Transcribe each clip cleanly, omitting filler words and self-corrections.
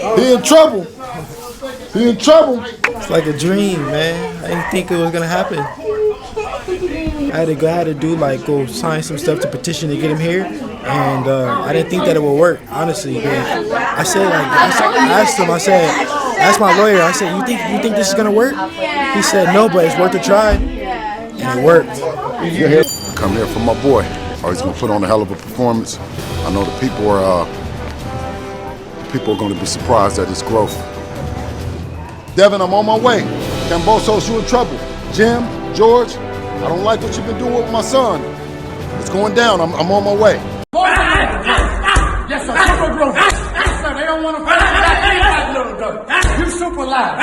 He in trouble. He in trouble. It's like a dream, man. I didn't think it was gonna happen. I had to do like go sign some stuff to petition to get him here, and I didn't think that it would work, honestly. But I asked him. I asked my lawyer. I said, you think this is gonna work? He said no, but it's worth a try, and it worked. I come here for my boy. Oh, he's gonna put on a hell of a performance. I know the people are going to be surprised at his growth. Devin, I'm on my way. Kambosos, you in trouble. Jim, George, I don't like what you've been doing with my son. It's going down. I'm on my way. Yes, sir. Super growth. Yes, sir. They don't want to fight little dirt. You super live.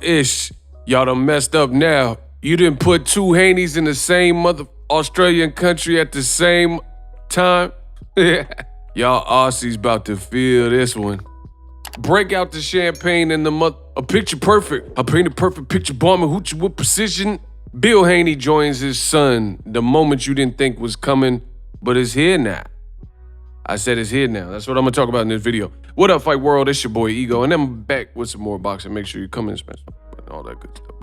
Ish. Y'all done messed up now. You didn't put two Haneys in the same Australian country at the same time. Y'all Aussies about to feel this one. Break out the champagne and a picture perfect. I paint a perfect picture, bombing hoochie with precision. Bill Haney joins his son the moment you didn't think was coming, but it's here now. I said it's here now. That's what I'm gonna talk about in this video. What up, Fight World? It's your boy Ego, and I'm back with some more boxing. Make sure you come in, smash all that good stuff.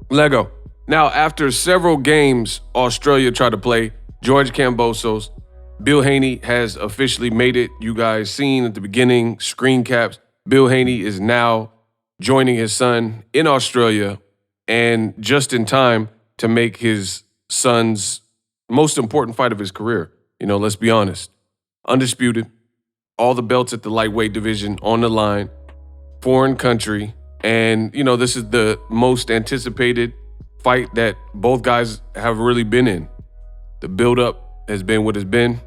Lego. Now, after several games Australia tried to play, George Kambosos, Bill Haney has officially made it. You guys seen at the beginning, screen caps. Bill Haney is now joining his son in Australia, and just in time to make his son's most important fight of his career. You know, let's be honest. Undisputed, all the belts at the lightweight division on the line, foreign country, and, you know, this is the most anticipated fight that both guys have really been in. The buildup has been what it's been.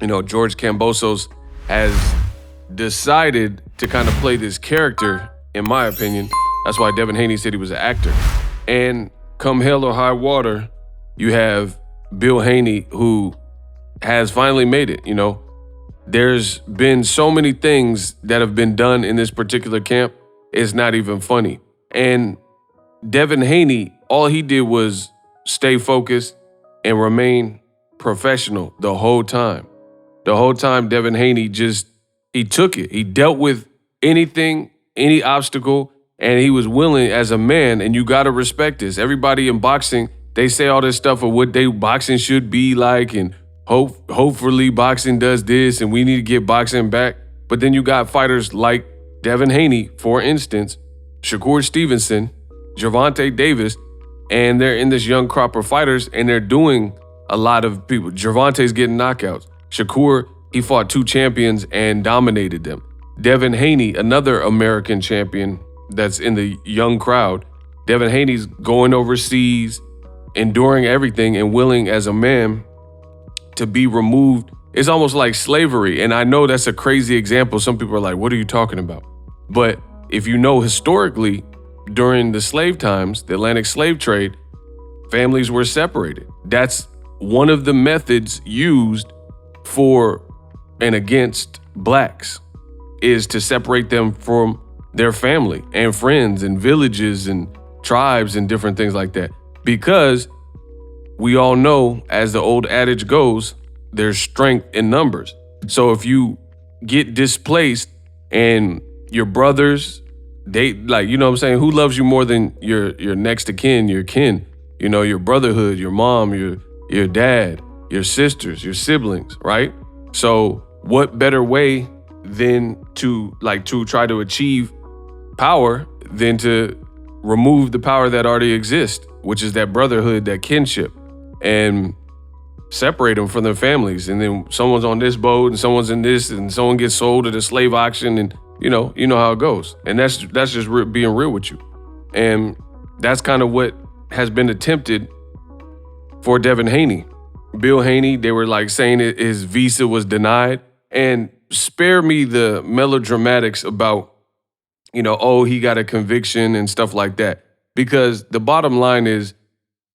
You know, George Kambosos has decided to kind of play this character, in my opinion. That's why Devin Haney said he was an actor. And come hell or high water, you have Bill Haney, who has finally made it, you know. There's been so many things that have been done in this particular camp, it's not even funny. And Devin Haney, all he did was stay focused and remain professional the whole time. The whole time, Devin Haney he took it. He dealt with anything, any obstacle, and he was willing as a man, and you gotta respect this. Everybody in boxing, they say all this stuff of what boxing should be like, and hopefully boxing does this, and we need to get boxing back. But then you got fighters like Devin Haney, for instance, Shakur Stevenson, Gervonta Davis, and they're in this young crop of fighters, and they're doing a lot of people. Gervonta's getting knockouts. Shakur, he fought two champions and dominated them. Devin Haney, another American champion that's in the young crowd. Devin Haney's going overseas, enduring everything and willing as a man to be removed. It's almost like slavery. And I know that's a crazy example. Some people are like, what are you talking about? But if you know historically, during the slave times, the Atlantic slave trade, families were separated. That's one of the methods used for and against blacks, is to separate them from their family and friends and villages and tribes and different things like that. Because we all know, as the old adage goes, there's strength in numbers. So if you get displaced and your brothers, they like, you know what I'm saying? Who loves you more than your next of kin, your kin? You know, your brotherhood, your mom, your dad, your sisters, your siblings, right? So what better way than to try to achieve power than to remove the power that already exists, which is that brotherhood, that kinship, and separate them from their families. And then someone's on this boat and someone's in this, and someone gets sold at a slave auction, and you know how it goes. And that's just being real with you. And that's kind of what has been attempted for Devin Haney. Bill Haney, they were like saying his visa was denied. And spare me the melodramatics about, you know, oh, he got a conviction and stuff like that. Because the bottom line is,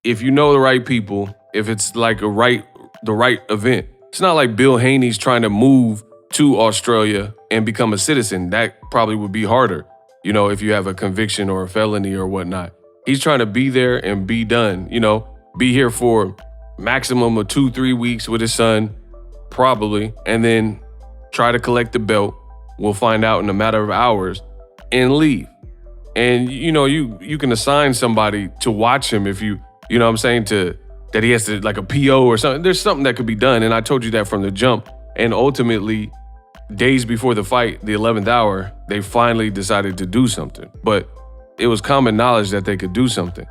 if you know the right people, if it's like the right event, it's not like Bill Haney's trying to move to Australia and become a citizen. That probably would be harder, you know, if you have a conviction or a felony or whatnot. He's trying to be there and be done, you know, be here for maximum of 2-3 weeks with his son, probably, and then try to collect the belt will find out in a matter of hours and leave. And you can assign somebody to watch him if you know what I'm saying, that he has to, like a PO or something. There's something that could be done, and I told you that from the jump. And ultimately, days before the fight, the 11th hour, they finally decided to do something. But it was common knowledge that they could do something.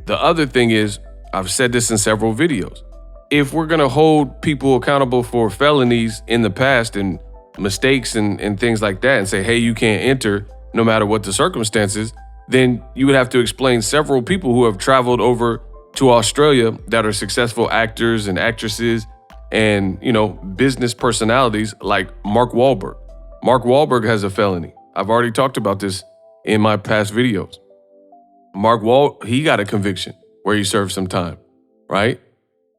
The other thing is, I've said this in several videos, if we're gonna hold people accountable for felonies in the past and mistakes and things like that, and say, hey, you can't enter no matter what the circumstances, then you would have to explain several people who have traveled over to Australia that are successful actors and actresses and, business personalities like Mark Wahlberg. Mark Wahlberg has a felony. I've already talked about this in my past videos. He got a conviction where he served some time, right?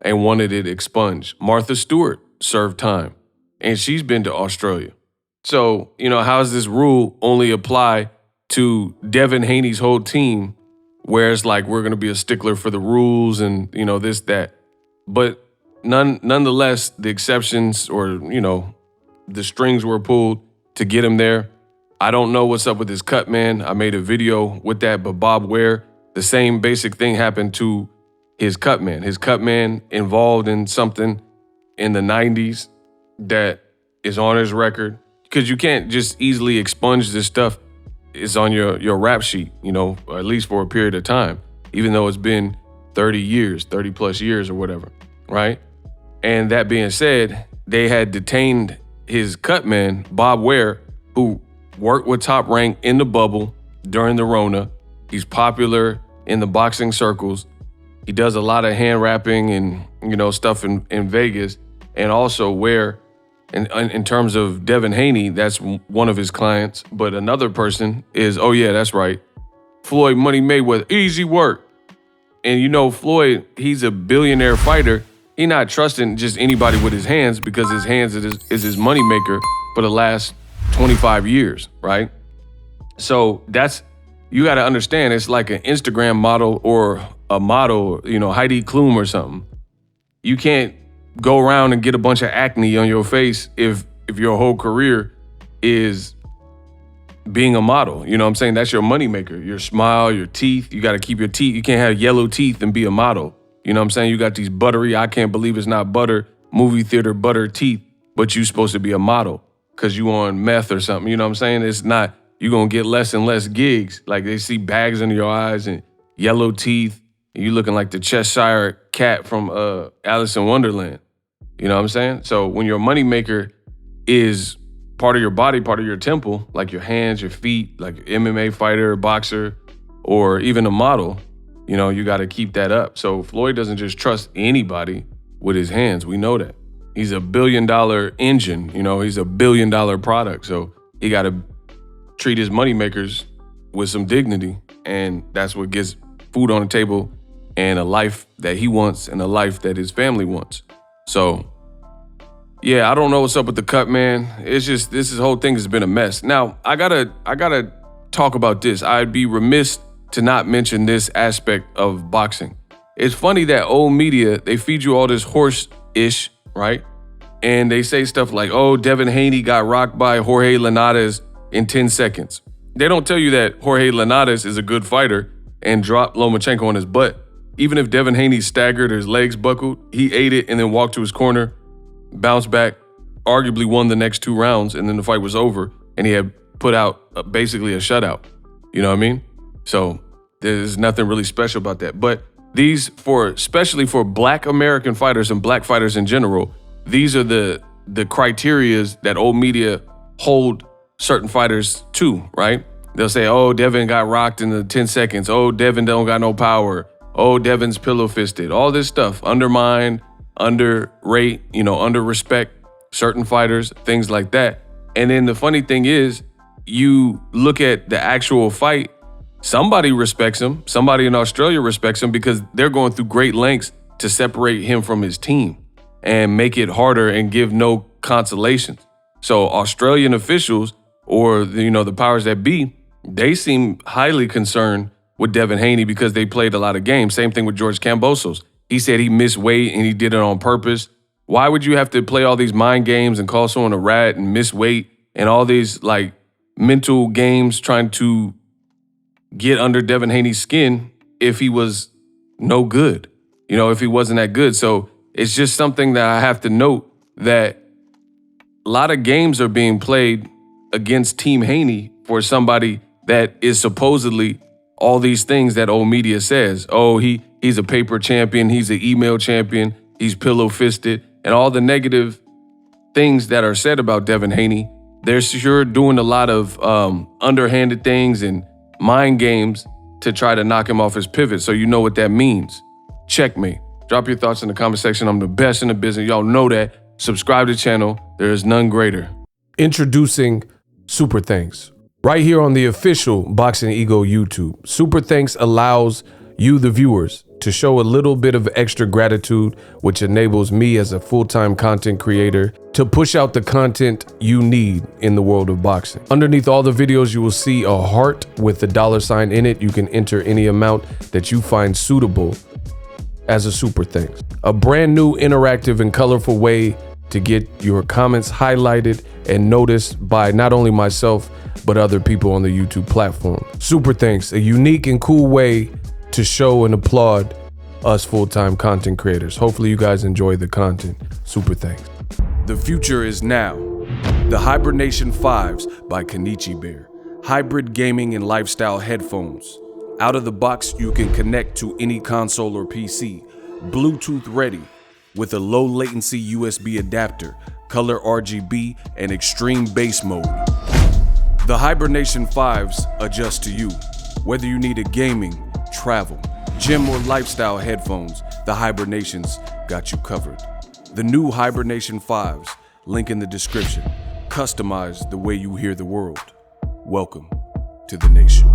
And wanted it expunged. Martha Stewart served time, and she's been to Australia. So, how does this rule only apply to Devin Haney's whole team, where it's like we're going to be a stickler for the rules and, this, that. But nonetheless, the exceptions or, the strings were pulled to get him there. I don't know what's up with his cut man. I made a video with that, but Bob Ware, the same basic thing happened to his cut man. His cut man involved in something in the 90s that is on his record. Because you can't just easily expunge this stuff. It's on your rap sheet, at least for a period of time, even though it's been 30 plus years or whatever, right? And that being said, they had detained his cut man, Bob Ware, who worked with Top Rank in the bubble during the Rona. He's popular in the boxing circles. He does a lot of hand rapping and, stuff in Vegas. And also Ware, in terms of Devin Haney, that's one of his clients. But another person is, oh yeah, that's right, Floyd Money Mayweather, easy work. And Floyd, he's a billionaire fighter. He not trusting just anybody with his hands because his hands is his moneymaker for the last 25 years, right? So you got to understand, it's like an Instagram model or a model, Heidi Klum or something. You can't go around and get a bunch of acne on your face if your whole career is being a model. You know what I'm saying? That's your moneymaker. Your smile, your teeth. You got to keep your teeth. You can't have yellow teeth and be a model. You know what I'm saying? You got these buttery, I can't believe it's not butter, movie theater butter teeth, but you supposed to be a model because you on meth or something. You know what I'm saying? It's not, you're going to get less and less gigs. Like they see bags under your eyes and yellow teeth. And you looking like the Cheshire cat from Alice in Wonderland. You know what I'm saying? So when your moneymaker is part of your body, part of your temple, like your hands, your feet, like an MMA fighter, boxer, or even a model, you got to keep that up. So Floyd doesn't just trust anybody with his hands. We know that. He's a $1 billion engine, he's a $1 billion product. So he got to treat his moneymakers with some dignity. And that's what gets food on the table and a life that he wants and a life that his family wants. So, yeah, I don't know what's up with the cut, man. It's just, this whole thing has been a mess. Now, I gotta talk about this. I'd be remiss to not mention this aspect of boxing. It's funny that old media, they feed you all this horse-ish, right? And they say stuff like, oh, Devin Haney got rocked by Jorge Linares in 10 seconds. They don't tell you that Jorge Linares is a good fighter and dropped Lomachenko on his butt. Even if Devin Haney staggered or his legs buckled, he ate it and then walked to his corner, bounced back, arguably won the next 2 rounds, and then the fight was over, and he had put out basically a shutout. You know what I mean? So there's nothing really special about that. But especially for Black American fighters and Black fighters in general, these are the criterias that old media hold certain fighters to, right? They'll say, oh, Devin got rocked in the 10 seconds. Oh, Devin don't got no power. Oh, Devin's pillow-fisted. All this stuff. Undermine, underrate, under-respect certain fighters, things like that. And then the funny thing is, you look at the actual fight, somebody respects him. Somebody in Australia respects him because they're going through great lengths to separate him from his team and make it harder and give no consolations. So Australian officials or, the powers that be, they seem highly concerned with Devin Haney because they played a lot of games. Same thing with George Kambosos. He said he missed weight and he did it on purpose. Why would you have to play all these mind games and call someone a rat and miss weight and all these like mental games trying to get under Devin Haney's skin if he was no good, you know, if he wasn't that good. So it's just something that I have to note, that a lot of games are being played against Team Haney for somebody that is supposedly all these things that old media says. Oh, he's a paper champion, he's an email champion, he's pillow-fisted, and all the negative things that are said about Devin Haney. They're sure doing a lot of underhanded things and mind games to try to knock him off his pivot. So you know what that means. Checkmate. Drop your thoughts in the comment section. I'm the best in the business. Y'all know that. Subscribe to the channel. There is none greater. Introducing Super Thanks. Right here on the official Boxing Ego YouTube. Super Thanks allows you, the viewers, to show a little bit of extra gratitude, which enables me as a full-time content creator to push out the content you need in the world of boxing. Underneath all the videos, you will see a heart with the $sign in it. You can enter any amount that you find suitable as a super thanks. A brand new, interactive, and colorful way to get your comments highlighted and noticed by not only myself, but other people on the YouTube platform. Super thanks, a unique and cool way to show and applaud us full-time content creators. Hopefully you guys enjoy the content. Super thanks. The future is now. The Hibernation 5s by Kenichi Bear. Hybrid gaming and lifestyle headphones. Out of the box, you can connect to any console or PC. Bluetooth ready with a low latency USB adapter, color RGB, and extreme bass mode. The Hibernation 5s adjust to you. Whether you need a gaming, travel, gym, or lifestyle headphones, the Hibernations got you covered. The new Hibernation 5s, link in the description. Customize the way you hear the world. Welcome to the nation.